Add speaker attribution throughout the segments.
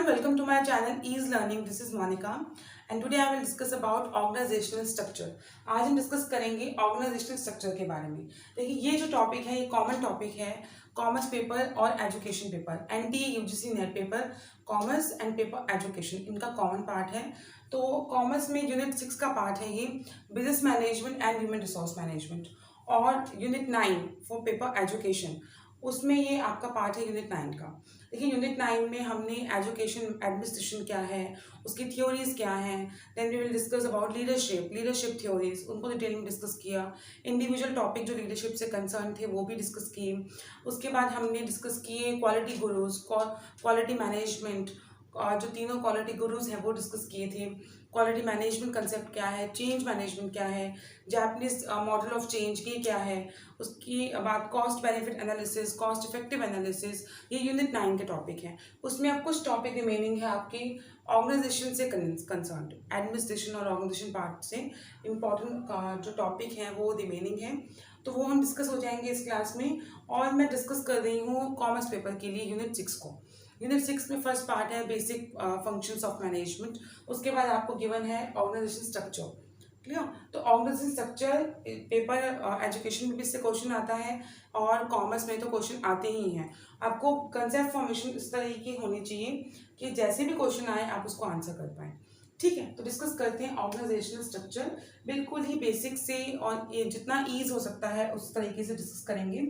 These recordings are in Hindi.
Speaker 1: welcome to my channel Ease Learning. This is Monica and today I will discuss about organizational structure. आज हम डिस्कस करेंगे ऑर्गेनाइजेशनल स्ट्रक्चर के बारे में। देखिए ये जो टॉपिक है ये कॉमन टॉपिक है कॉमर्स पेपर और education paper, NTA UGC net paper commerce and paper education, इनका कॉमन पार्ट है। तो कॉमर्स में यूनिट 6 का पार्ट है ये business management and human resource management, और यूनिट 9 फॉर पेपर एजुकेशन उसमें ये आपका पार्ट है यूनिट 9 का। देखिए यूनिट 9 में हमने एजुकेशन एडमिनिस्ट्रेशन क्या है, उसकी थ्योरीज क्या हैं, then we will discuss about leadership theories, उनको डिटेल में डिस्कस किया। इंडिविजुअल टॉपिक जो लीडरशिप से कंसर्न थे वो भी डिस्कस किए। उसके बाद हमने डिस्कस किए क्वालिटी गुरुज, क्वालिटी मैनेजमेंट, जो तीनों क्वालिटी गुरुज हैं वो डिस्कस किए थे। क्वालिटी मैनेजमेंट कंसेप्ट क्या है, चेंज मैनेजमेंट क्या है, जापानीज मॉडल ऑफ चेंज ये क्या है, उसकी बाद cost benefit analysis, cost effective analysis, ये यूनिट 9 के टॉपिक हैं। उसमें अब कुछ टॉपिक रिमेनिंग है आपकी ऑर्गेनाइजेशन से कंसर्न, एडमिनिस्ट्रेशन और ऑर्गेनाइजेशन पार्ट से इम्पॉर्टेंट जो टॉपिक हैं वो रिमेनिंग है, तो वो हम डिस्कस हो जाएंगे इस क्लास में। और मैं डिस्कस कर रही हूँ कॉमर्स पेपर के लिए यूनिट 6 को। यूनिट 6 में फर्स्ट पार्ट है बेसिक फंक्शंस ऑफ मैनेजमेंट, उसके बाद आपको गिवन है ऑर्गेनाइजेशन स्ट्रक्चर। क्लियर? तो ऑर्गेनाइजेशन स्ट्रक्चर पेपर एजुकेशन में भी इससे क्वेश्चन आता है और कॉमर्स में तो क्वेश्चन आते ही हैं। आपको कंसेप्ट फॉर्मेशन इस तरह की होनी चाहिए कि जैसे भी क्वेश्चन आए आप उसको आंसर कर पाएँ। ठीक है, तो डिस्कस करते हैं ऑर्गेनाइजेशनल स्ट्रक्चर, बिल्कुल ही बेसिक से और ये जितना ईज हो सकता है उस तरीके से डिस्कस करेंगे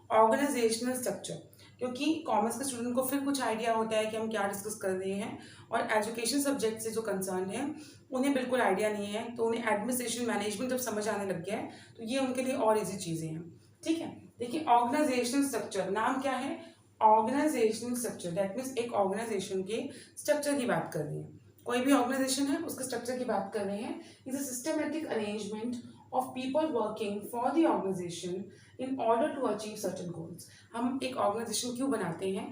Speaker 1: ऑर्गेनाइजेशनल स्ट्रक्चर, क्योंकि कॉमर्स के स्टूडेंट को फिर कुछ आइडिया होता है कि हम क्या डिस्कस कर रहे हैं, और एजुकेशन सब्जेक्ट से जो कंसर्न है उन्हें बिल्कुल आइडिया नहीं है, तो उन्हें एडमिनिस्ट्रेशन मैनेजमेंट जब समझ आने लग गया है तो ये उनके लिए और इजी चीज़ें हैं। ठीक है, देखिए ऑर्गेनाइजेशनल स्ट्रक्चर नाम क्या है, ऑर्गेनाइजेशनल स्ट्रक्चर, दैट मीन्स एक ऑर्गेनाइजेशन के स्ट्रक्चर की बात कर रही है। कोई भी ऑर्गेनाइजेशन है उसके स्ट्रक्चर की बात कर रहे हैं। Is a systematic arrangement of people working for the organization in order to achieve certain goals। हम एक ऑर्गेनाइजेशन क्यों बनाते हैं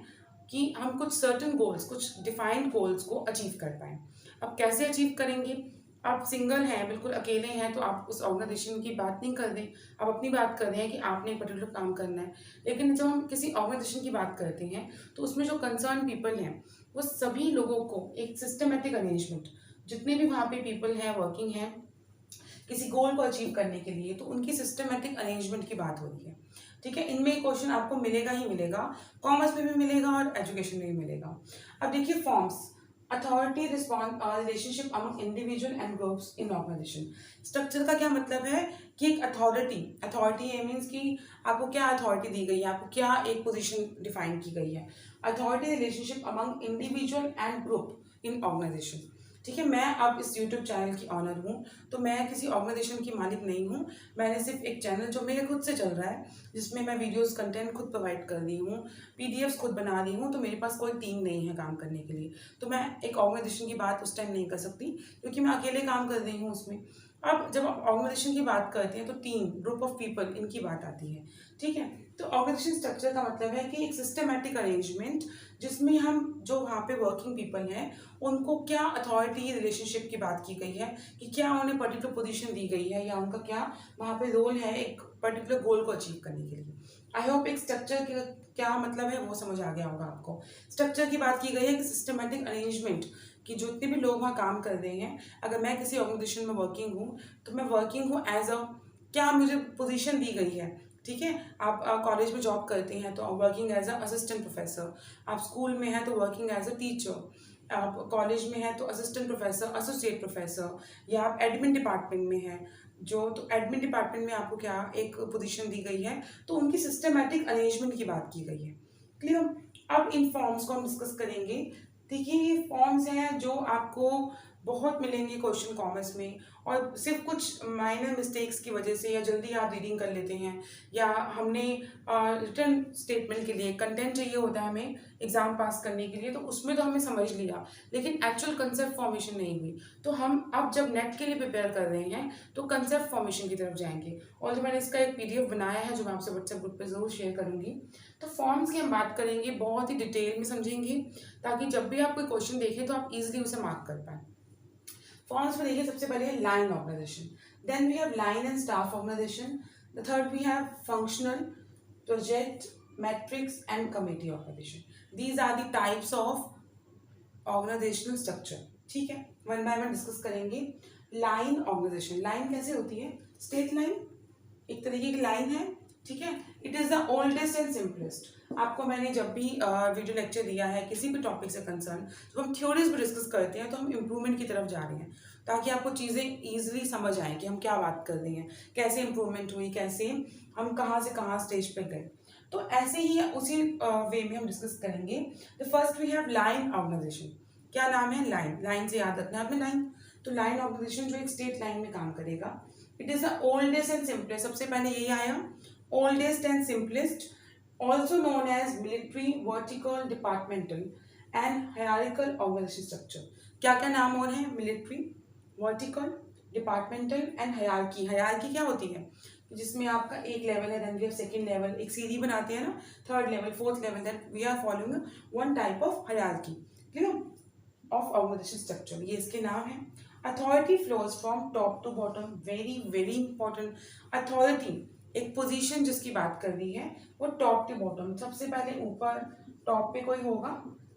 Speaker 1: कि हम कुछ सर्टन गोल्स, कुछ डिफाइंड गोल्स को अचीव कर पाएँ। अब कैसे अचीव करेंगे, आप सिंगल हैं, बिल्कुल अकेले हैं, तो आप उस ऑर्गेनाइजेशन की बात नहीं कर रहे, आप अपनी बात कर रहे हैं कि आपने पर्टिकुलर काम करना है। लेकिन जब हम किसी ऑर्गेनाइजेशन की बात करते हैं तो उसमें जो कंसर्न पीपल हैं वो सभी लोगों को एक सिस्टमेटिक अरेंजमेंट, जितने भी वहाँ पे पीपल हैं वर्किंग हैं किसी गोल को अचीव करने के लिए, तो उनकी सिस्टमेटिक अरेंजमेंट की बात हो रही है। ठीक है, इनमें क्वेश्चन आपको मिलेगा ही मिलेगा, कॉमर्स में भी मिलेगा और एजुकेशन में भी मिलेगा। अब देखिए forms, authority relationship among individual and groups in organisation. Structure का क्या मतलब है कि एक अथॉरिटी ये मीन्स कि आपको क्या अथॉरिटी दी गई है, आपको क्या एक पोजीशन डिफाइन की गई है। Authority relationship among individual and group in organisation. ठीक है, मैं अब इस यूट्यूब चैनल की ऑनर हूँ, तो मैं किसी ऑर्गेनाइजेशन की मालिक नहीं हूँ। मैंने सिर्फ एक चैनल जो मेरे खुद से चल रहा है, जिसमें मैं वीडियोस कंटेंट खुद प्रोवाइड कर रही हूँ, पीडीएफ्स खुद बना रही हूँ, तो मेरे पास कोई टीम नहीं है काम करने के लिए, तो मैं एक ऑर्गेनाइजेशन की बात उस टाइम नहीं कर सकती क्योंकि मैं अकेले काम कर रही हूँ उसमें। अब जब आप ऑर्गेनाइजेशन की बात करते हैं तो टीम, ग्रुप ऑफ पीपल, इनकी बात आती है। ठीक है, तो ऑर्गेनाइजेशन स्ट्रक्चर का मतलब है कि एक सिस्टमैटिक अरेंजमेंट जिसमें हम जो वहाँ पे वर्किंग पीपल हैं उनको क्या अथॉरिटी रिलेशनशिप की बात की गई है कि क्या उन्हें पर्टिकुलर पोजीशन दी गई है या उनका क्या वहाँ पे रोल है एक पर्टिकुलर गोल को अचीव करने के लिए। आई होप एक स्ट्रक्चर का क्या मतलब है वो समझ आ गया होगा आपको। स्ट्रक्चर की बात की गई है कि सिस्टमैटिक अरेंजमेंट कि जितने भी लोग वहाँ काम कर रहे हैं, अगर मैं किसी ऑर्गेनाइजेशन में वर्किंग हूँ तो मैं वर्किंग हूँ एज अ, क्या मुझे पोजीशन दी गई है। ठीक है, आप कॉलेज में जॉब करते हैं तो working as a assistant professor, आप स्कूल में हैं तो वर्किंग एज अ टीचर, आप कॉलेज में हैं तो असिस्टेंट प्रोफेसर, एसोसिएट प्रोफेसर, या आप एडमिन डिपार्टमेंट में हैं जो, तो एडमिन डिपार्टमेंट में आपको क्या एक पोजीशन दी गई है, तो उनकी सिस्टमैटिक अरेंजमेंट की बात की गई है। क्लियर? अब इन फॉर्म्स को हम डिस्कस करेंगे। देखिए ये फॉर्म्स हैं जो आपको बहुत मिलेंगे क्वेश्चन कॉमर्स में, और सिर्फ कुछ माइनर मिस्टेक्स की वजह से या जल्दी आप रीडिंग कर लेते हैं, या हमने रिटर्न स्टेटमेंट के लिए कंटेंट चाहिए होता है हमें एग्जाम पास करने के लिए, तो उसमें तो हमें समझ लिया लेकिन एक्चुअल कंसेप्ट फॉर्मेशन नहीं हुई। तो हम अब जब नेट के लिए प्रिपेयर कर रहे हैं तो कंसेप्ट फॉर्मेशन की तरफ जाएंगे, और जो मैंने इसका एक पीडीएफ बनाया है जो मैं आपसे व्हाट्सएप ग्रुप पर जरूर शेयर करूंगी। तो फॉर्म्स की हम बात करेंगे, बहुत ही डिटेल में समझेंगे ताकि जब भी आप कोई क्वेश्चन देखें तो आप इजीली उसे मार्क कर पाएं। फॉर्म्स में देखिए सबसे पहले है line organisation, then we have line and staff organisation, the third we have functional, project, matrix and committee organisation. These are the types of organisational structure. ठीक है, वन बाय वन डिस्कस करेंगे। लाइन ऑर्गेनाइजेशन, लाइन कैसे होती है? स्ट्रेट लाइन एक तरीके की लाइन है। ठीक है, it is the oldest and simplest. आपको मैंने जब भी वीडियो लेक्चर दिया है किसी भी टॉपिक से कंसर्न, जब हम थ्योरीज पर डिस्कस करते हैं तो हम इम्प्रूवमेंट की तरफ जा रहे हैं, ताकि आपको चीज़ें ईजिली समझ आएँ कि हम क्या बात कर रहे हैं, कैसे इम्प्रूवमेंट हुई, कैसे हम कहाँ से कहाँ स्टेज पे गए। तो ऐसे ही उसी वे में हम डिस्कस करेंगे। The first we have line organisation. क्या नाम है? लाइन। लाइन से याद रखना है आपने लाइन। तो लाइन ऑर्गेनाइजेशन जो एक स्ट्रेट लाइन में काम करेगा। It is the oldest and simplest, सबसे पहले यही आया, oldest and simplest, also known as military, vertical, departmental and hierarchical organisation structure. क्या क्या नाम और है? Military, vertical, departmental and hierarchy. Hierarchy क्या होती है? जिसमें आपका एक लेवल है, then we have second level, एक सीढ़ी बनाते हैं ना, third level, fourth level, then we are following one type of hierarchy, ठीक है, ऑफ ऑर्गेनाइजेशन स्ट्रक्चर। ये इसके नाम है। Authority flows from top to bottom, very very important. Authority एक पोजीशन जिसकी बात कर रही है, वो टॉप टू बॉटम, सबसे पहले ऊपर टॉप पे कोई होगा,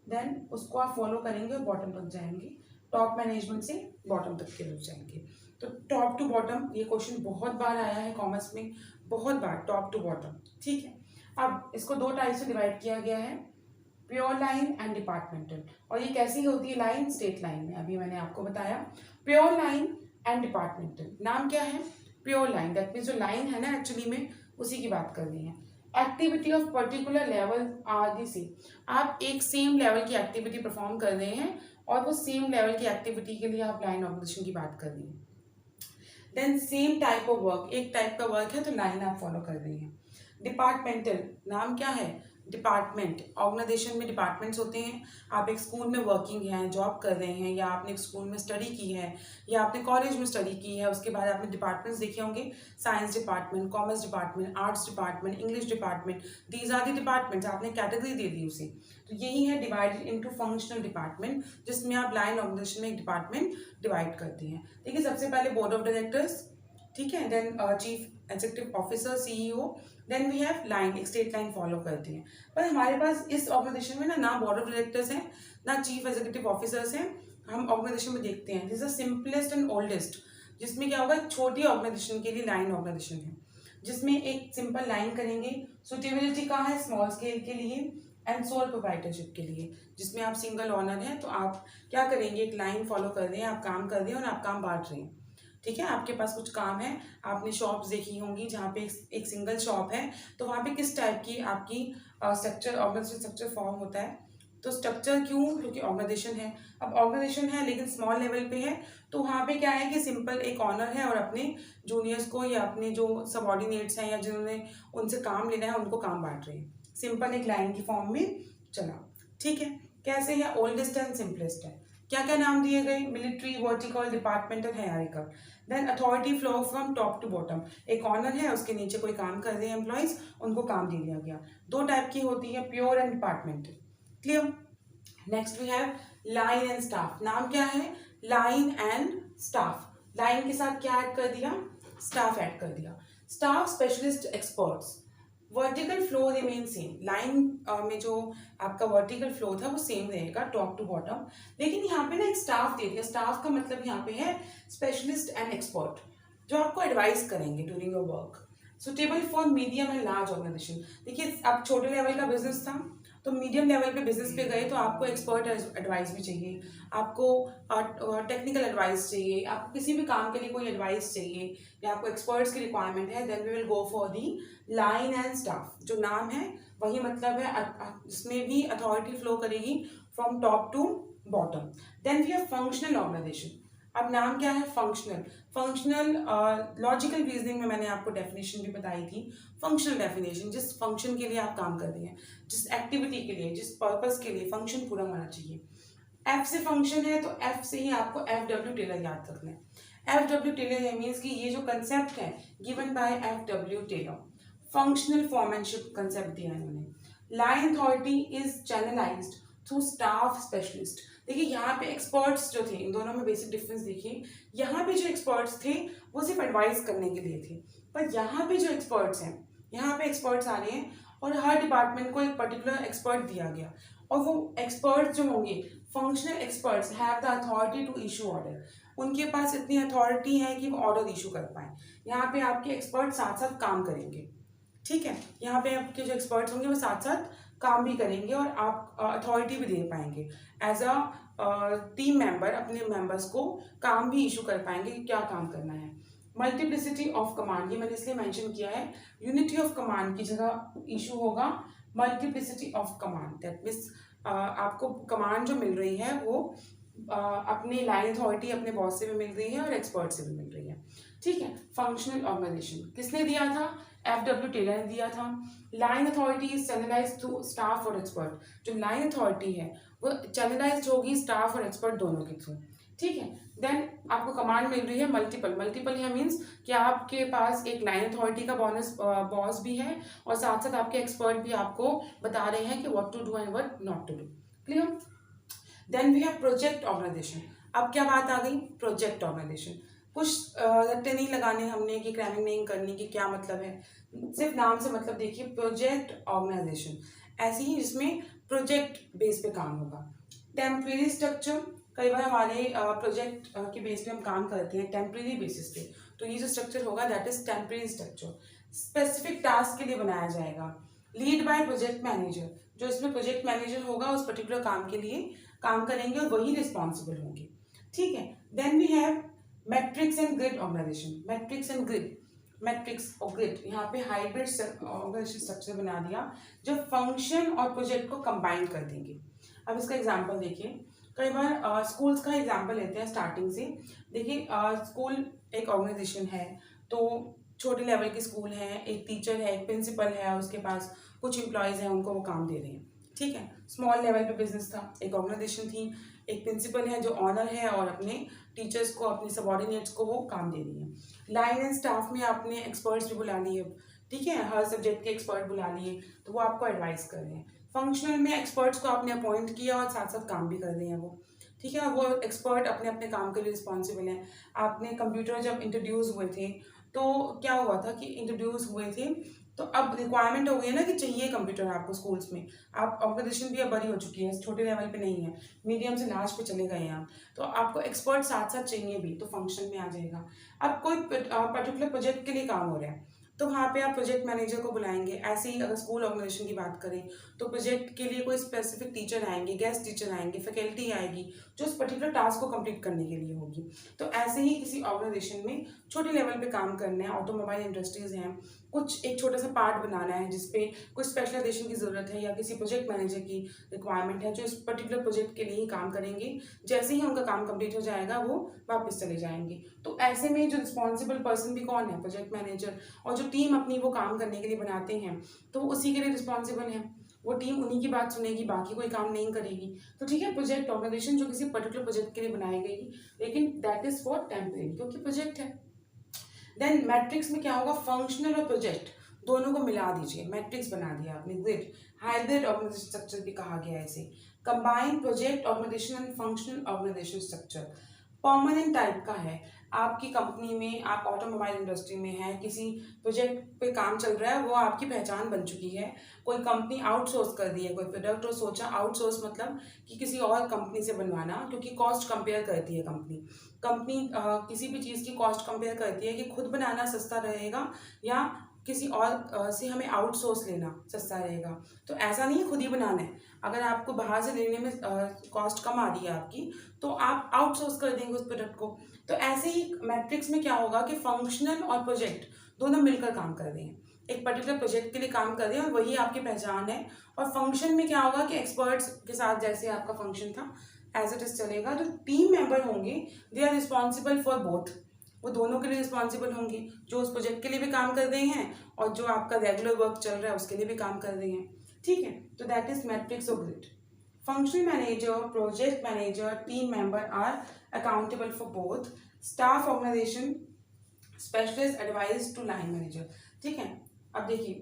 Speaker 1: देन उसको आप फॉलो करेंगे और बॉटम तक जाएंगे, टॉप मैनेजमेंट से बॉटम तक के रुक जाएंगे। तो टॉप टू बॉटम, ये क्वेश्चन बहुत बार आया है कॉमर्स में, बहुत बार, टॉप टू बॉटम। ठीक है, अब इसको दो टाइप से डिवाइड किया गया है, प्योर लाइन एंड डिपार्टमेंटल। और ये कैसी होती है लाइन? स्ट्रेट लाइन में। अभी मैंने आपको बताया प्योर लाइन एंड डिपार्टमेंटल। नाम क्या है? प्योर लाइन, दैट मीन्स जो लाइन है ना एक्चुअली में उसी की बात कर रही है। Activity of particular level are the same. आप एक सेम लेवल की एक्टिविटी परफॉर्म कर रहे हैं और वो सेम लेवल की एक्टिविटी के लिए आप लाइन ऑर्गेनाइजेशन की बात कर रही हैं। Then same type of work, एक टाइप का वर्क है तो लाइन आप फॉलो कर रही हैं। डिपार्टमेंटल, नाम क्या है? डिपार्टमेंट। ऑर्गेनाइजेशन में डिपार्टमेंट्स होते हैं। आप एक स्कूल में वर्किंग हैं, जॉब कर रहे हैं, या आपने एक स्कूल में स्टडी की है, या आपने कॉलेज में स्टडी की है, उसके बाद आपने डिपार्टमेंट्स देखे होंगे, science department, commerce department, arts department, English department, these are the departments, आपने कैटेगरी दे दी उसे। तो यही है डिवाइडेड इनटू फंक्शनल डिपार्टमेंट, जिसमें आप लाइन ऑर्गेनाइजेशन में एक डिपार्टमेंट डिवाइड करती हैं। देखिए, सबसे पहले बोर्ड ऑफ डायरेक्टर्स, ठीक है, then chief executive officer, CEO, then we have line, एक स्ट्रेट लाइन फॉलो करती हैं। पर हमारे पास इस ऑर्गेनाइजेशन में ना बोर्ड ऑफ डायरेक्टर्स हैं, ना चीफ एग्जीक्यूटिव ऑफिसर्स हैं। हम ऑर्गेनाइजेशन में देखते हैं this is simplest and oldest, जिसमें क्या होगा, छोटी ऑर्गेनाइजेशन के लिए लाइन ऑर्गेनाइजेशन है, जिसमें एक सिंपल लाइन करेंगे। सुटेबिलिटी कहाँ है? स्मॉल स्केल के लिए एंड सोल प्रोप्राइटरशिप के लिए, जिसमें आप सिंगल ऑनर हैं, तो आप क्या करेंगे, एक लाइन फॉलो कर रहे हैं, आप काम कर रहे हैं और आप काम बांट रहे हैं। ठीक है, आपके पास कुछ काम है, आपने शॉप्स देखी होंगी जहाँ पे एक सिंगल शॉप है, तो वहाँ पे किस टाइप की आपकी स्ट्रक्चर, ऑर्गेनाइजेशन स्ट्रक्चर फॉर्म होता है। तो स्ट्रक्चर क्यों? क्योंकि ऑर्गेनाइजेशन है। अब ऑर्गेनाइजेशन है लेकिन स्मॉल लेवल पे है, तो वहाँ पे क्या है कि सिंपल एक ऑनर है और अपने जूनियर्स को या अपने जो सबॉर्डिनेट्स हैं या जिन्होंने उनसे काम लेना है उनको काम बांट रहे हैं। सिंपल एक लाइन की फॉर्म में चला। ठीक है, कैसे है? ओल्डेस्ट एंड सिंपलेस्ट है। क्या क्या नाम दिए गए? Military, vertical, departmental, hierarchical. Then authority flow from top to bottom, एक ऑनर है, उसके नीचे कोई काम कर रहे हैं एम्प्लॉइज, उनको काम दे दिया गया। दो टाइप की होती है, pure and departmental. Clear? Next we have line and staff. नाम क्या है? Line and staff. लाइन के साथ क्या ऐड कर दिया? स्टाफ ऐड कर दिया। Staff specialist experts. Vertical flow remain same, line में जो आपका वर्टिकल फ्लो था वो सेम रहेगा टॉप टू बॉटम, लेकिन यहाँ पे ना एक स्टाफ दे दिया। स्टाफ का मतलब यहाँ पे है स्पेशलिस्ट एंड एक्सपर्ट, जो आपको एडवाइस करेंगे during your work, suitable for medium and large organisation. देखिए, आप छोटे लेवल का बिजनेस था तो मीडियम लेवल पे बिजनेस पे गए तो आपको एक्सपर्ट एडवाइस भी चाहिए, आपको टेक्निकल एडवाइस चाहिए, आपको किसी भी काम के लिए कोई एडवाइस चाहिए या आपको एक्सपर्ट्स की रिक्वायरमेंट है, then we will go for the line and staff. जो नाम है वही मतलब है, जिसमें भी अथॉरिटी फ्लो करेगी from top to bottom. Then we have functional organisation. अब नाम क्या है? फंक्शनल। फंक्शनल लॉजिकल रीजनिंग में मैंने आपको डेफिनेशन भी बताई थी। फंक्शनल डेफिनेशन, जिस फंक्शन के लिए आप काम कर रहे हैं, जिस एक्टिविटी के लिए, जिस पर्पस के लिए फंक्शन पूरा होना चाहिए। एफ से फंक्शन है तो एफ से ही आपको एफ डब्ल्यू टेलर याद रखना है। एफ डब्ल्यू टेलर मीन्स कि ये जो कंसेप्ट है given by F W Taylor, functional foremanship concept दिया इन्होंने। Line authority is channelized through staff specialist. देखिए, यहाँ पे एक्सपर्ट्स जो थे, इन दोनों में बेसिक डिफरेंस देखिए। यहाँ पे जो एक्सपर्ट्स थे वो सिर्फ एडवाइस करने के लिए थे, पर यहाँ पे जो एक्सपर्ट्स हैं, यहाँ पे एक्सपर्ट्स आ रहे हैं और हर डिपार्टमेंट को एक पर्टिकुलर एक्सपर्ट दिया गया और वो एक्सपर्ट्स जो होंगे, functional experts have the authority to issue order, उनके पास इतनी अथॉरिटी है कि वो ऑर्डर इशू कर पाए। यहाँ पे आपके एक्सपर्ट साथ साथ काम करेंगे, ठीक है, यहाँ पे आपके जो एक्सपर्ट्स होंगे वो साथ साथ काम भी करेंगे और आप अथॉरिटी भी दे पाएंगे एज अ टीम मेंबर, अपने मेंबर्स को काम भी इशू कर पाएंगे कि क्या काम करना है। मल्टीप्लिसिटी ऑफ कमांड, ये मैंने इसलिए मेंशन किया है, यूनिटी ऑफ कमांड की जगह इशू होगा multiplicity of command. That means आपको कमांड जो मिल रही है वो अपनी लाइन अथॉरिटी अपने बॉस से भी मिल रही है और एक्सपर्ट से भी मिल रही है, ठीक है। फंक्शनल ऑर्गेनाइजेशन किसने दिया था? FW टेलर ने दिया था। Line authority is channelised to staff और एक्सपर्ट, जो लाइन अथॉरिटी है वो चैनलाइज्ड होगी स्टाफ और एक्सपर्ट दोनों के थ्रू, ठीक है। देन आपको कमांड मिल रही है मल्टीपल, मल्टीपल है मीन्स कि आपके पास एक लाइन अथॉरिटी का बॉस भी है और साथ साथ आपके एक्सपर्ट भी आपको बता रहे हैं कि what to do and what not to do, clear. Then we have project organisation. अब क्या बात आ गई? Project organisation. कुछ रट्टे नहीं लगाने हमने कि क्रैमिंग नहीं करनी कि क्या मतलब है, सिर्फ नाम से मतलब देखिए, प्रोजेक्ट ऑर्गेनाइजेशन ऐसी ही जिसमें प्रोजेक्ट बेस पे काम होगा। टेम्परेरी स्ट्रक्चर, कई बार हमारे प्रोजेक्ट के बेस पे हम काम करते हैं टेम्परेरी बेसिस पे, तो ये जो स्ट्रक्चर होगा that is temporary structure. Specific task के लिए बनाया जाएगा। लीड बाय प्रोजेक्ट मैनेजर, जो इसमें प्रोजेक्ट मैनेजर होगा उस पर्टिकुलर काम के लिए काम करेंगे और वही रिस्पॉन्सिबल होंगे, ठीक है। Then we have matrix and grid organisation. Matrix and grid, matrix और ग्रिड, यहाँ पे हाइब्रिड ऑर्गेनाइजेशन स्ट्रक्चर बना दिया जो फंक्शन और प्रोजेक्ट को कंबाइन कर देंगे। अब इसका एग्जांपल देखिए, कई बार स्कूल्स का एग्जांपल लेते हैं स्टार्टिंग से। देखिए स्कूल एक ऑर्गेनाइजेशन है, तो छोटे लेवल के स्कूल है, एक टीचर है, एक प्रिंसिपल है, उसके पास कुछ एम्प्लॉयज़ हैं, उनको वो काम दे रहे हैं, ठीक है। स्मॉल लेवल पे बिजनेस था, एक ऑर्गेनाइजेशन थी, एक प्रिंसिपल है जो ऑनर है और अपने टीचर्स को, अपने सबॉर्डिनेट्स को वो काम दे रही है। लाइन एंड स्टाफ में आपने एक्सपर्ट्स भी बुला लिए, ठीक है, हर सब्जेक्ट के एक्सपर्ट बुला लिए, तो वो आपको एडवाइस कर रहे हैं। फंक्शनल में एक्सपर्ट्स को आपने अपॉइंट किया और साथ साथ काम भी कर रहे हैं वो, ठीक है, वो एक्सपर्ट अपने अपने काम के लिए रिस्पॉन्सिबल हैं। आपने कंप्यूटर जब इंट्रोड्यूस हुए थे तो क्या हुआ था कि इंट्रोड्यूस हुए थे तो अब रिक्वायरमेंट हो गई है ना कि चाहिए कंप्यूटर आपको स्कूल्स में। आप ऑर्गेनाइजेशन भी अब बड़ी हो चुकी है, छोटे लेवल पे नहीं है, मीडियम से लार्ज पे चले गए हैं आप, तो आपको एक्सपर्ट साथ साथ चाहिए भी, तो फंक्शन में आ जाएगा। अब कोई पर्टिकुलर प्रोजेक्ट के लिए काम हो रहा है तो वहाँ पे आप प्रोजेक्ट मैनेजर को बुलाएंगे। ऐसे ही अगर स्कूल ऑर्गेनाइजेशन की बात करें तो प्रोजेक्ट के लिए कोई स्पेसिफिक टीचर आएंगे, गेस्ट टीचर आएंगे, फैकल्टी आएगी जो उस पर्टिकुलर टास्क को कंप्लीट करने के लिए होगी। तो ऐसे ही किसी ऑर्गेनाइजेशन में छोटे लेवल पे काम करना है, ऑटोमोबाइल इंडस्ट्रीज हैं, कुछ एक छोटा सा पार्ट बनाना है जिसपे कुछ स्पेशलाइजेशन की ज़रूरत है या किसी प्रोजेक्ट मैनेजर की रिक्वायरमेंट है जो इस पर्टिकुलर प्रोजेक्ट के लिए ही काम करेंगे। जैसे ही उनका काम कंप्लीट हो जाएगा वो वापस चले जाएंगे। तो ऐसे में जो रिस्पॉन्सिबल पर्सन भी कौन है? Project manager. और जो टीम अपनी वो काम करने के लिए बनाते हैं तो उसी के लिए रिस्पॉन्सिबल है, वो टीम उन्हीं की बात सुनेगी, बाकी कोई काम नहीं करेगी। तो ठीक है, प्रोजेक्ट ऑर्गेनाइजेशन जो किसी पर्टिकुलर प्रोजेक्ट के लिए बनाई गई, लेकिन दैट इज फॉर टेम्परेरी क्योंकि प्रोजेक्ट है। देन मैट्रिक्स में क्या होगा? फंक्शनल और प्रोजेक्ट दोनों को मिला दीजिए, मैट्रिक्स बना दिया आपने, ग्रिड। हाइब्रिड ऑर्गेनाइजेशन स्ट्रक्चर भी कहा गया है इसे। Combined project organisation and functional organisation structure permanent type का है। आपकी कंपनी में, आप ऑटोमोबाइल इंडस्ट्री में है, किसी प्रोजेक्ट पे काम चल रहा है, वो आपकी पहचान बन चुकी है। कोई कंपनी आउटसोर्स कर दी है कोई प्रोडक्ट और सोचा, आउटसोर्स मतलब कि किसी और कंपनी से बनवाना, क्योंकि कॉस्ट कंपेयर करती है कंपनी। कंपनी किसी भी चीज़ की कॉस्ट कंपेयर करती है कि खुद बनाना सस्ता रहेगा या किसी और से हमें आउटसोर्स लेना सस्ता रहेगा। तो ऐसा नहीं है खुद ही बनाना है, अगर आपको बाहर से लेने में कॉस्ट कम आ रही है आपकी तो आप आउटसोर्स कर देंगे उस प्रोडक्ट को। तो ऐसे ही मैट्रिक्स में क्या होगा कि फंक्शनल और प्रोजेक्ट दोनों मिलकर काम कर रहे हैं, एक पर्टिकुलर प्रोजेक्ट के लिए काम कर रहे हैं और वही आपकी पहचान है। और फंक्शन में क्या होगा कि एक्सपर्ट्स के साथ जैसे आपका फंक्शन था एज इट इज चलेगा। जो टीम मेंबर होंगे they are responsible for both, वो दोनों के लिए रिस्पॉन्सिबल होंगे, जो उस प्रोजेक्ट के लिए भी काम कर रहे हैं और जो आपका रेगुलर वर्क चल रहा है उसके लिए भी काम कर रहे हैं, ठीक है। तो दैट इज मैट्रिक्स और grid. Functional manager, project manager, team member are accountable for both. Staff organisation specialist advice to line manager, ठीक है। अब देखिए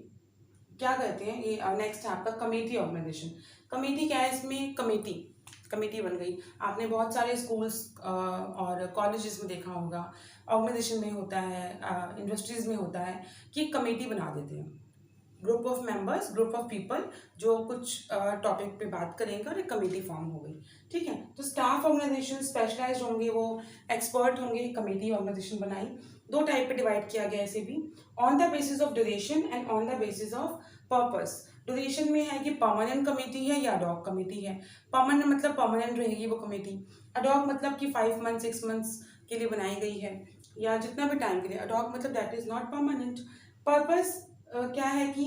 Speaker 1: क्या कहते हैं ये नेक्स्ट है आपका कमेटी ऑर्गेनाइजेशन। कमेटी क्या है? इसमें कमेटी बन गई। आपने बहुत सारे स्कूल्स और कॉलेजेस में देखा होगा, ऑर्गेनाइजेशन में होता है, इंडस्ट्रीज में होता है कि एक कमेटी बना देते हैं। Group of members, group of people जो कुछ टॉपिक पे बात करेंगे और एक कमेटी फॉर्म हो गई। ठीक है, तो स्टाफ ऑर्गेनाइजेशन स्पेशलाइज्ड होंगे, वो एक्सपर्ट होंगे, कमेटी ऑर्गेनाइजेशन बनाई। दो टाइप पे डिवाइड किया गया इसे भी, on the basis of duration and on the basis of purpose. Duration में है कि परमानेंट कमेटी है या अडॉक कमेटी है। परमानेंट मतलब परमानेंट रहेगी वो कमेटी, अडॉक मतलब कि 5 मंथ 6 मंथ्स के लिए बनाई गई है या जितना भी टाइम के लिए। अडॉक मतलब that is not permanent. Purpose क्या है कि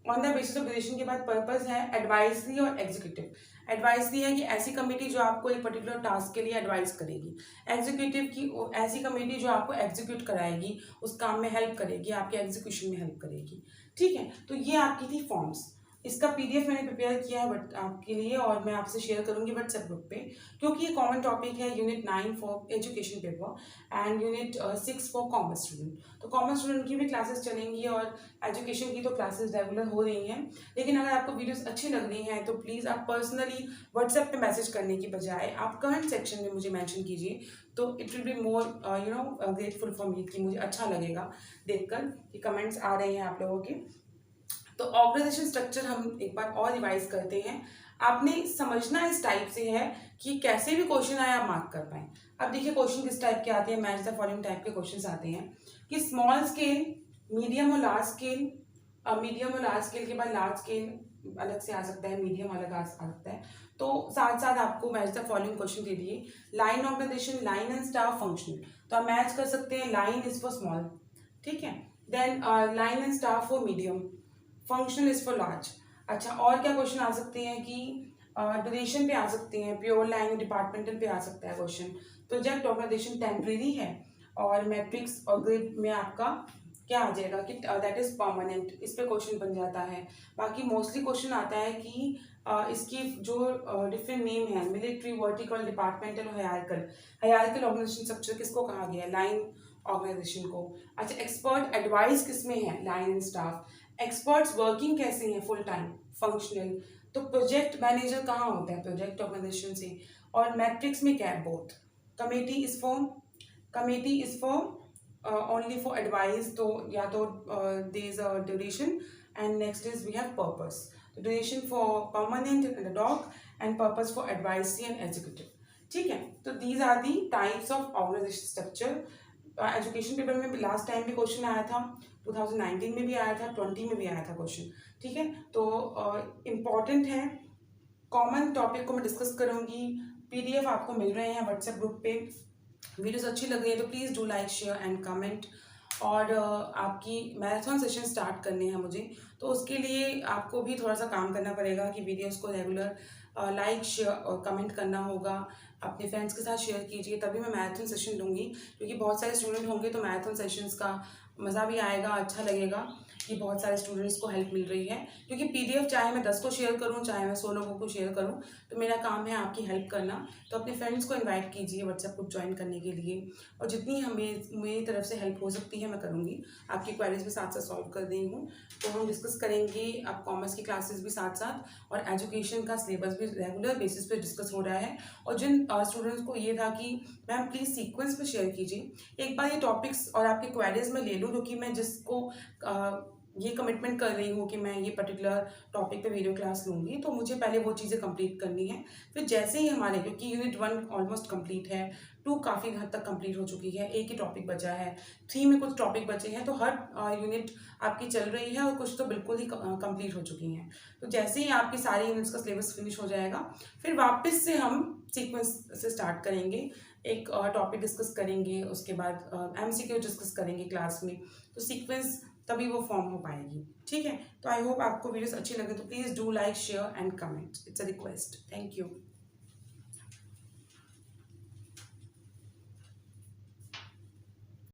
Speaker 1: on the basis of duration के बाद पर्पस है एडवाइजरी और एग्जीक्यूटिव। एडवाइजरी है कि ऐसी कमेटी जो आपको एक पर्टिकुलर टास्क के लिए एडवाइस करेगी। एग्जीक्यूटिव की ऐसी कमेटी जो आपको एग्जीक्यूट कराएगी, उस काम में हेल्प करेगी, आपके एग्जीक्यूशन में हेल्प करेगी। ठीक है, तो ये आपकी थी फॉर्म्स। इसका पीडीएफ मैंने प्रिपेयर किया है बट आपके लिए, और मैं आपसे शेयर करूंगी व्हाट्सएप ग्रुप पे, क्योंकि ये कॉमन टॉपिक है unit 9 for education paper and unit 6 for commerce student. तो कॉमर्स स्टूडेंट की भी क्लासेस चलेंगी और एजुकेशन की तो क्लासेस रेगुलर हो रही हैं। लेकिन अगर आपको वीडियोस अच्छी लग रही हैं तो प्लीज़ आप पर्सनली व्हाट्सएप पे मैसेज करने की बजाय आप कमेंट सेक्शन में मुझे मेंशन कीजिए, तो it will be more grateful for me, कि मुझे अच्छा लगेगा देखकर कि कमेंट्स आ रहे हैं आप लोगों के। तो ऑर्गेनाइजेशन स्ट्रक्चर हम एक बार और रिवाइज करते हैं। आपने समझना इस टाइप से है कि कैसे भी क्वेश्चन आए आप मार्क कर पाए। अब देखिए क्वेश्चन किस टाइप के आते हैं, मैच द फॉलोइंग टाइप के क्वेश्चन आते हैं कि स्मॉल स्केल, मीडियम और लार्ज स्केल, मीडियम और लार्ज स्केल के बाद लार्ज स्केल अलग से आ सकता है, मीडियम अलग आ सकता है। तो साथ साथ आपको मैच द फॉलोइंग क्वेश्चन दे दिए, line organisation, line and staff, functional. तो आप मैच कर सकते हैं, लाइन इज फॉर स्मॉल, ठीक है, then line and staff for medium, functional is for large. अच्छा, और क्या क्वेश्चन आ सकते हैं कि ड्यूरेशन पे आ सकते हैं, प्योर लाइन डिपार्टमेंटल पे आ सकता है क्वेश्चन। प्रोजेक्ट ऑर्गेनाइजेशन टेम्परेरी है, और मैट्रिक्स और ग्रिड में आपका क्या आ जाएगा कि दैट इज परमानेंट, इस पे क्वेश्चन बन जाता है। बाकी मोस्टली क्वेश्चन आता है कि इसकी जो डिफरेंट नेम है, मिलिट्री, वर्टिकल, डिपार्टमेंटल और हायरार्किकल। हायरार्किकल ऑर्गेनाइजेशन स्ट्रक्चर किसको कहा गया है, लाइन ऑर्गेनाइजेशन को। अच्छा, एक्सपर्ट एडवाइस किसमें है, line and staff. Experts working कैसे हैं, फुल टाइम, फंक्शनल। तो प्रोजेक्ट मैनेजर कहाँ होता है, प्रोजेक्ट ऑर्गेनाइजेशन से। और मैट्रिक्स में क्या है, both. Committee is for only for advice, तो या तो there is a duration and next is we have purpose. तो duration for permanent and ad hoc and purpose for advisory and executive. ठीक है, तो these are the types of organisation structure. Education paper में लास्ट टाइम भी क्वेश्चन आया था, 2019 में भी आया था, 20 में भी आया था क्वेश्चन। ठीक है, तो इम्पॉर्टेंट है। कॉमन टॉपिक को मैं डिस्कस करूंगी, पीडीएफ आपको मिल रहे हैं व्हाट्सएप ग्रुप पे। वीडियोस अच्छी लग रही है तो please do like, share and comment. और आपकी मैराथन सेशन स्टार्ट करने हैं मुझे, तो उसके लिए आपको भी थोड़ा सा काम करना पड़ेगा कि वीडियोस को रेगुलर लाइक, शेयर और कमेंट करना होगा। अपने फ्रेंड्स के साथ शेयर कीजिए, तभी मैं मैराथन सेशन लूँगी, क्योंकि बहुत सारे स्टूडेंट होंगे तो मैराथन सेशंस का मज़ा भी आएगा, अच्छा लगेगा कि बहुत सारे स्टूडेंट्स को हेल्प मिल रही है। क्योंकि पीडीएफ चाहे मैं 10 को शेयर करूं, चाहे मैं 100 लोगों को शेयर करूं, तो मेरा काम है आपकी हेल्प करना। तो अपने फ्रेंड्स को इनवाइट कीजिए व्हाट्सएप ग्रुप ज्वाइन करने के लिए, और जितनी हमें मेरी तरफ से हेल्प हो सकती है मैं करूँगी। आपकी क्वेरीज भी साथ साथ सॉल्व कर रही हूँ, तो हम डिस्कस करेंगे। अब कॉमर्स की क्लासेस भी साथ साथ, और एजुकेशन का सिलेबस भी रेगुलर बेसिस पे डिस्कस हो रहा है। और जिन स्टूडेंट्स को ये था कि मैम प्लीज़ सीक्वेंस में शेयर कीजिए, एक बार ये टॉपिक्स और आपकी क्वेरीज में ले लूँ, क्योंकि मैं जिसको ये कमिटमेंट कर रही हूँ कि मैं ये पर्टिकुलर टॉपिक पे वीडियो क्लास लूँगी, तो मुझे पहले वो चीज़ें कंप्लीट करनी है। फिर जैसे ही हमारे, क्योंकि यूनिट 1 ऑलमोस्ट कंप्लीट है, 2 काफ़ी हद तक कंप्लीट हो चुकी है, एक ही टॉपिक बचा है, 3 में कुछ टॉपिक बचे हैं, तो हर यूनिट आपकी चल रही है और कुछ तो बिल्कुल ही कंप्लीट हो चुकी हैं। तो जैसे ही आपकी सारी यूनिट्स का सिलेबस फिनिश हो जाएगा, फिर वापस से हम सीक्वेंस से स्टार्ट करेंगे, एक टॉपिक डिस्कस करेंगे, उसके बाद एमसीक्यू डिस्कस करेंगे क्लास में। तो सीक्वेंस तभी वो फॉर्म हो पाएगी। ठीक है, तो आई होप आपको वीडियोस अच्छी लगे, तो please do like, share and comment, it's a request. Thank you.